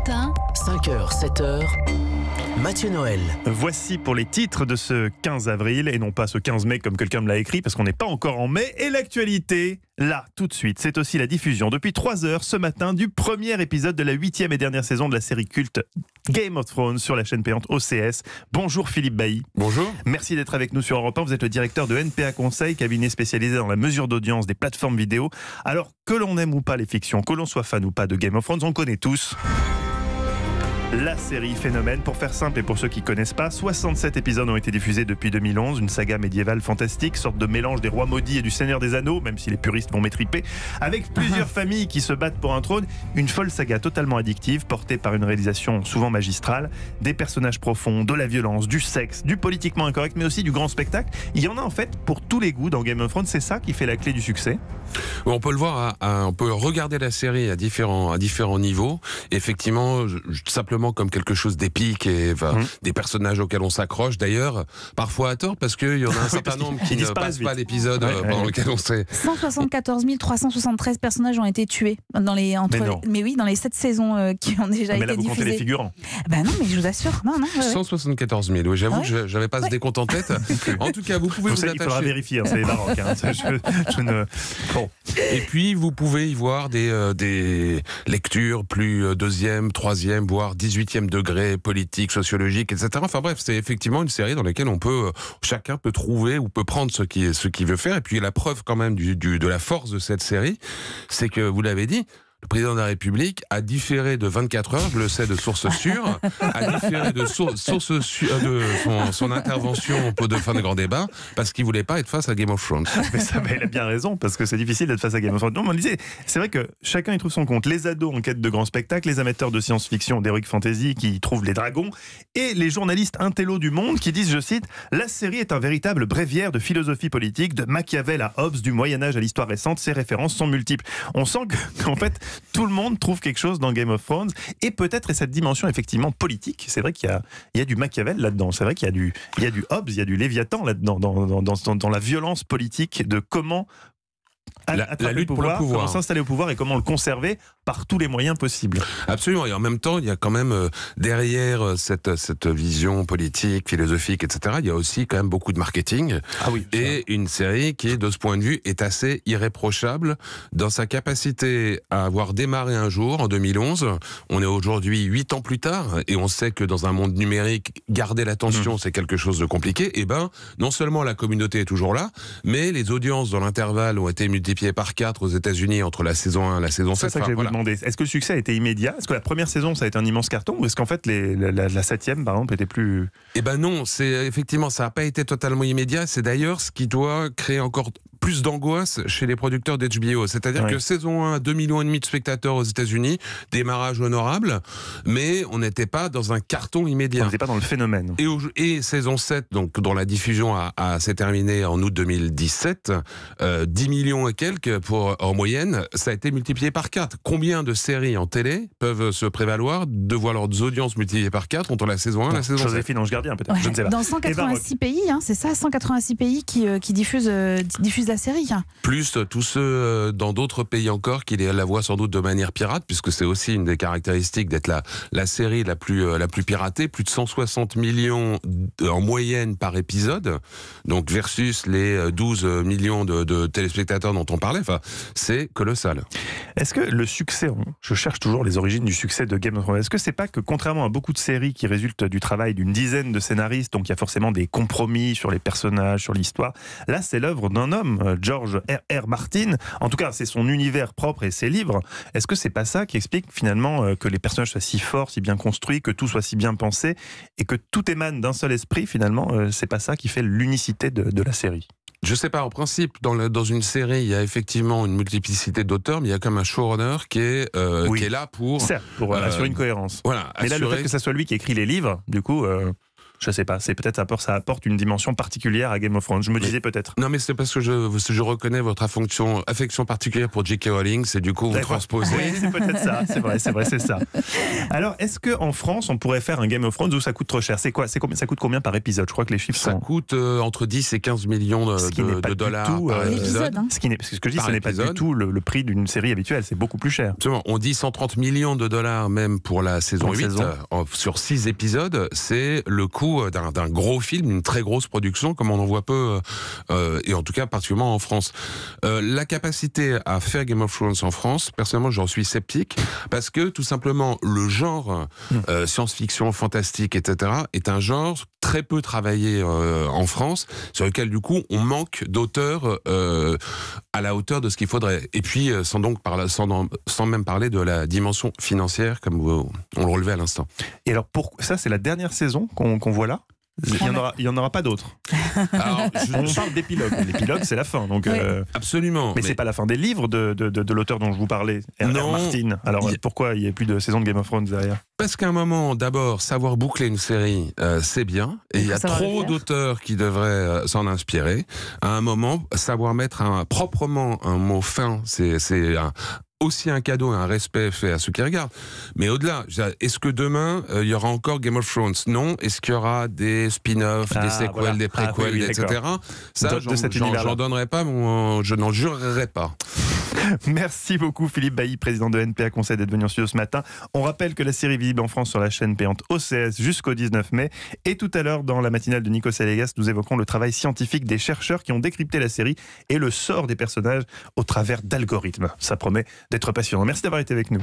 matin, 5h, 7h, Mathieu Noël. Voici pour les titres de ce 15 avril, et non pas ce 15 mai comme quelqu'un me l'a écrit, parce qu'on n'est pas encore en mai. Et l'actualité, là, tout de suite, c'est aussi la diffusion depuis 3 heures ce matin du premier épisode de la 8e et dernière saison de la série culte Game of Thrones sur la chaîne payante OCS. Bonjour Philippe Bailly. Bonjour. Merci d'être avec nous sur Europe 1. Vous êtes le directeur de NPA Conseil, cabinet spécialisé dans la mesure d'audience des plateformes vidéo. Alors, que l'on aime ou pas les fictions, que l'on soit fan ou pas de Game of Thrones, on connaît tous la série phénomène. Pour faire simple et pour ceux qui ne connaissent pas, 67 épisodes ont été diffusés depuis 2011, une saga médiévale fantastique, sorte de mélange des Rois Maudits et du Seigneur des Anneaux, même si les puristes vont m'étriper, avec plusieurs familles qui se battent pour un trône, une folle saga totalement addictive, portée par une réalisation souvent magistrale, des personnages profonds, de la violence, du sexe, du politiquement incorrect, mais aussi du grand spectacle. Il y en a en fait pour tous les goûts dans Game of Thrones, c'est ça qui fait la clé du succès. On peut le voir, on peut regarder la série à différents niveaux. Effectivement, simplement comme quelque chose d'épique et des personnages auxquels on s'accroche. D'ailleurs, parfois à tort, parce qu'il y en a un certain nombre qui ne passent pas l'épisode pendant lequel on sait. 174 373 personnages ont été tués dans les mais oui, dans les 7 saisons qui ont déjà été diffusées. Mais là, vous comptez les figurants. Ben non, mais je vous assure. Non, 174 000. Oui, j'avoue que je n'avais pas ce décompte en tête. En tout cas, vous pouvez vous attacher. Il faudra vérifier, c'est les baroques. Bon. Et puis, vous pouvez y voir des lectures plus deuxième, troisième, voire 18e degré, politique, sociologique, etc. Enfin bref, c'est effectivement une série dans laquelle chacun peut trouver ou peut prendre ce qu'il veut faire. Et puis la preuve quand même de la force de cette série, c'est que, vous l'avez dit, le président de la République a différé de 24 heures, je le sais de source sûre, a différé de son intervention de fin de grand débat, parce qu'il ne voulait pas être face à Game of Thrones. Mais il a bien raison, parce que c'est difficile d'être face à Game of Thrones. Non, on disait, c'est vrai que chacun y trouve son compte. Les ados en quête de grands spectacles, les amateurs de science-fiction, d'heroic fantasy qui trouvent les dragons, et les journalistes intellos du monde qui disent, je cite, « La série est un véritable bréviaire de philosophie politique, de Machiavel à Hobbes, du Moyen-Âge à l'histoire récente, ses références sont multiples. » On sent qu'en fait, tout le monde trouve quelque chose dans Game of Thrones, et peut-être cette dimension effectivement politique. C'est vrai qu'il y a du Machiavel là-dedans, c'est vrai qu'il y a du Hobbes, il y a du Léviathan là-dedans, dans la violence politique de comment la lutte pour le pouvoir, comment s'installer au pouvoir et comment le conserver par tous les moyens possibles. Absolument, et en même temps, il y a quand même derrière cette vision politique, philosophique, etc., il y a aussi quand même beaucoup de marketing. Ah oui, et une série qui, de ce point de vue, est assez irréprochable dans sa capacité à avoir démarré un jour, en 2011. On est aujourd'hui 8 ans plus tard, et on sait que dans un monde numérique, garder l'attention, c'est quelque chose de compliqué. Et non seulement la communauté est toujours là, mais les audiences dans l'intervalle ont été multiplié par 4 aux États-Unis entre la saison 1 et la saison 7. C'est ça que je vais vous demander. Est-ce que le succès a été immédiat? Est-ce que la première saison, ça a été un immense carton? Ou est-ce qu'en fait, la 7e, par exemple, était plus... Eh ben non, effectivement, ça n'a pas été totalement immédiat. C'est d'ailleurs ce qui doit créer encore plus d'angoisse chez les producteurs d'HBO. C'est-à-dire que saison 1, 2,5 millions de spectateurs aux États-Unis, démarrage honorable, mais on n'était pas dans un carton immédiat. On n'était pas dans le phénomène. Et saison 7, donc, dont la diffusion s'est terminée en août 2017, 10 millions et quelques en moyenne, ça a été multiplié par 4. Combien de séries en télé peuvent se prévaloir de voir leurs audiences multipliées par 4 entre la saison 1 et la saison 7? Joséphine Ange Gardien, peut-être. Ouais. Je ne sais pas. Dans 186 pays, c'est ça, 186 pays qui diffusent la série. Plus tous ceux dans d'autres pays encore qui la voient sans doute de manière pirate, puisque c'est aussi une des caractéristiques d'être la série la plus piratée, plus de 160 millions en moyenne par épisode, donc versus les 12 millions de téléspectateurs dont on parlait. Enfin, c'est colossal. Est-ce que le succès, je cherche toujours les origines du succès de Game of Thrones, est-ce que c'est pas que contrairement à beaucoup de séries qui résultent du travail d'une dizaine de scénaristes, donc il y a forcément des compromis sur les personnages, sur l'histoire, là c'est l'œuvre d'un homme, George R.R. Martin, en tout cas c'est son univers propre et ses livres. Est-ce que c'est pas ça qui explique finalement que les personnages soient si forts, si bien construits, que tout soit si bien pensé et que tout émane d'un seul esprit finalement, c'est pas ça qui fait l'unicité de la série? Je sais pas, en principe, dans une série, il y a effectivement une multiplicité d'auteurs, mais il y a comme un showrunner qui est là pour... Certes, pour assurer une cohérence. Voilà, mais là, le fait que ça soit lui qui écrit les livres, du coup... Je sais pas, c'est peut-être ça apporte une dimension particulière à Game of Thrones. Je me disais peut-être. Non, mais c'est parce que je reconnais votre affection particulière pour J.K. Rowling, c'est du coup vous transposez. Oui, c'est peut-être ça, c'est vrai, c'est ça. Alors, est-ce qu'en France, on pourrait faire un Game of Thrones où ça coûte trop cher? Ça coûte combien par épisode? Je crois que les chiffres ça coûte entre 10 et 15 millions de dollars par épisode. Parce que ce que je dis, ce n'est pas du tout le prix d'une série habituelle, c'est beaucoup plus cher. Absolument. On dit 130 millions de dollars même pour la saison 8, sur 6 épisodes, c'est le coût d'un gros film, une très grosse production, comme on en voit peu, et en tout cas particulièrement en France. La capacité à faire Game of Thrones en France, personnellement j'en suis sceptique, parce que tout simplement le genre science-fiction, fantastique, etc. est un genre très peu travaillé en France, sur lequel du coup on manque d'auteurs à la hauteur de ce qu'il faudrait. Et puis sans même parler de la dimension financière, comme on le relevait à l'instant. Et alors ça c'est la dernière saison qu'on voit là? Il y en aura pas d'autres. On parle d'épilogue. L'épilogue, c'est la fin. Donc, absolument. Mais c'est pas la fin des livres de l'auteur dont je vous parlais, R.R. Martin. Alors pourquoi il n'y a plus de saison de Game of Thrones derrière? Parce qu'à un moment, d'abord, savoir boucler une série, c'est bien. Et il y a trop d'auteurs qui devraient s'en inspirer. À un moment, savoir mettre proprement un mot fin, c'est aussi un cadeau et un respect fait à ceux qui regardent. Mais au-delà, est-ce que demain, il y aura encore Game of Thrones? Non. Est-ce qu'il y aura des spin-offs, des séquelles, des préquels, etc. Ça, j'en donnerai pas, je n'en jurerai pas. Merci beaucoup Philippe Bailly, président de NPA Conseil, d'être venu en studio ce matin. On rappelle que la série est visible en France sur la chaîne payante OCS jusqu'au 19 mai. Et tout à l'heure, dans la matinale de Nico Salegas, nous évoquerons le travail scientifique des chercheurs qui ont décrypté la série et le sort des personnages au travers d'algorithmes. Ça promet d'être passionnant. Merci d'avoir été avec nous.